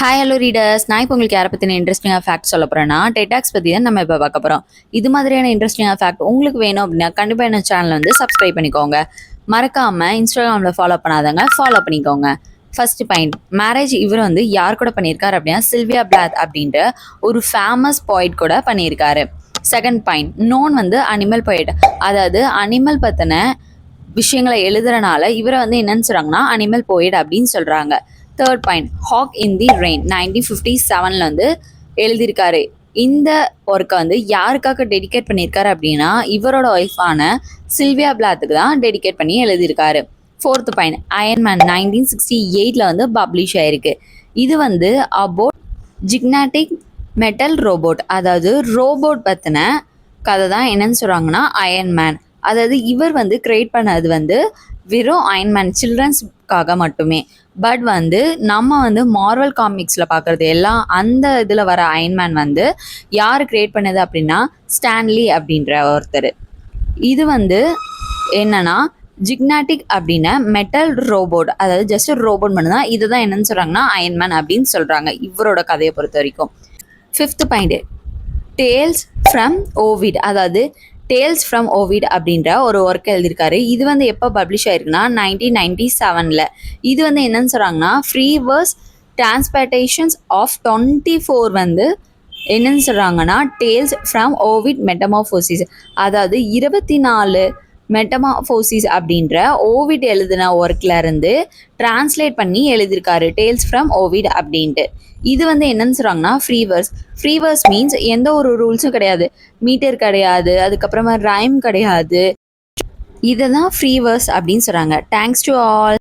Hi hello readers, நான் இப்போ உங்களுக்கு யாரை பற்றின இன்ட்ரெஸ்டிங்காக ஃபேக்ட் சொல்ல போகிறேன்னா டெட்டாக்ஸ் பற்றி தான் நம்ம இப்போ பார்க்க போகிறோம். இது மாதிரியான இன்ட்ரெஸ்டிங்காக ஃபேக்ட் உங்களுக்கு வேணும் அப்படின்னா கண்டிப்பாக என்ன சேனல் வந்து சப்ஸ்கிரைப் பண்ணிக்கோங்க. மறக்காமல் இன்ஸ்டாகிராமில் ஃபாலோ பண்ணாதவங்க ஃபாலோ பண்ணிக்கோங்க. ஃபர்ஸ்ட் பாயிண்ட், மேரேஜ் இவர் வந்து யார் கூட பண்ணியிருக்காரு அப்படின்னா சில்வியா பிளாத் அப்படின்ற ஒரு ஃபேமஸ் பாய்ட் கூட பண்ணியிருக்காரு. செகண்ட் பாயிண்ட், நோன் வந்து அனிமல் பாய்ட், அதாவது அனிமல் பற்றின விஷயங்களை எழுதுறனால இவரை வந்து என்னன்னு சொல்கிறாங்கன்னா அனிமல் போய்ட் அப்படின்னு சொல்கிறாங்க. Third point, hawk in the rain 1957 வந்து எழுதியிருக்காரு. இந்த ஒர்க்கை வந்து யாருக்காக டெடிகேட் பண்ணியிருக்காரு அப்படின்னா இவரோட ஒய்ஃபான சில்வியா பிளாத்துக்கு தான் டெடிகேட் பண்ணி எழுதியிருக்காரு. ஃபோர்த் பாயிண்ட், அயன்மேன் 1968 வந்து பப்ளிஷ் ஆயிருக்கு. இது வந்து அபவுட் ஜிக்னாட்டிக் மெட்டல் ரோபோட், அதாவது ரோபோட் பற்றின கதை தான் என்னன்னு சொல்கிறாங்கன்னா அயன்மேன். அதாவது இவர் வந்து கிரியேட் பண்ணது வந்து வெறும் அயன்மேன் சில்ட்ரன்ஸ்க்காக மட்டுமே. பட் வந்து நம்ம வந்து மார்வல் காமிக்ஸில் பார்க்குறது எல்லாம் அந்த இதில் வர அயன்மேன் வந்து யார் கிரியேட் பண்ணது அப்படின்னா ஸ்டான்லி அப்படின்ற ஒருத்தர். இது வந்து என்னன்னா ஜிக்னாட்டிக் அப்படின்னா மெட்டல் ரோபோட், அதாவது ஜஸ்ட் ரோபோட் மட்டும் தான். இதுதான் என்னன்னு சொல்கிறாங்கன்னா அயன்மேன் அப்படின்னு சொல்கிறாங்க இவரோட கதையை பொறுத்த வரைக்கும். Fifth point, tales from Ovid, அதாவது டேல்ஸ் ஃப்ரம் ஓவிட் அப்படின்ற ஒரு ஒர்க் எழுதியிருக்காரு. இது வந்து எப்போ பப்ளிஷ் ஆயிருக்குன்னா 1997. இது வந்து என்னன்னு சொல்கிறாங்கன்னா ஃப்ரீவர்ஸ் டிரான்ஸ்பர்டேஷன்ஸ் ஆஃப் 24 வந்து என்னன்னு சொல்கிறாங்கன்னா டேல்ஸ் ஃப்ரம் ஓவிட் மெட்டமாஃபோசிஸ், அதாவது 24 மெட்டமாஃபோசிஸ் அப்படின்ற ஓவிட் எழுதின ஒர்க்கில் இருந்து டிரான்ஸ்லேட் பண்ணி எழுதியிருக்காரு டேல்ஸ் ஃப்ரம் ஓவிட் அப்படின்ட்டு. இது வந்து என்னன்னு சொல்கிறாங்கன்னா ஃப்ரீவர்ஸ் மீன்ஸ் எந்த ஒரு ரூல்ஸும் கிடையாது, மீட்டர் கிடையாது, அதுக்கப்புறமா ரைம் கிடையாது. இதை தான் ஃப்ரீவர்ஸ் அப்படின்னு சொல்கிறாங்க. Thanks to all.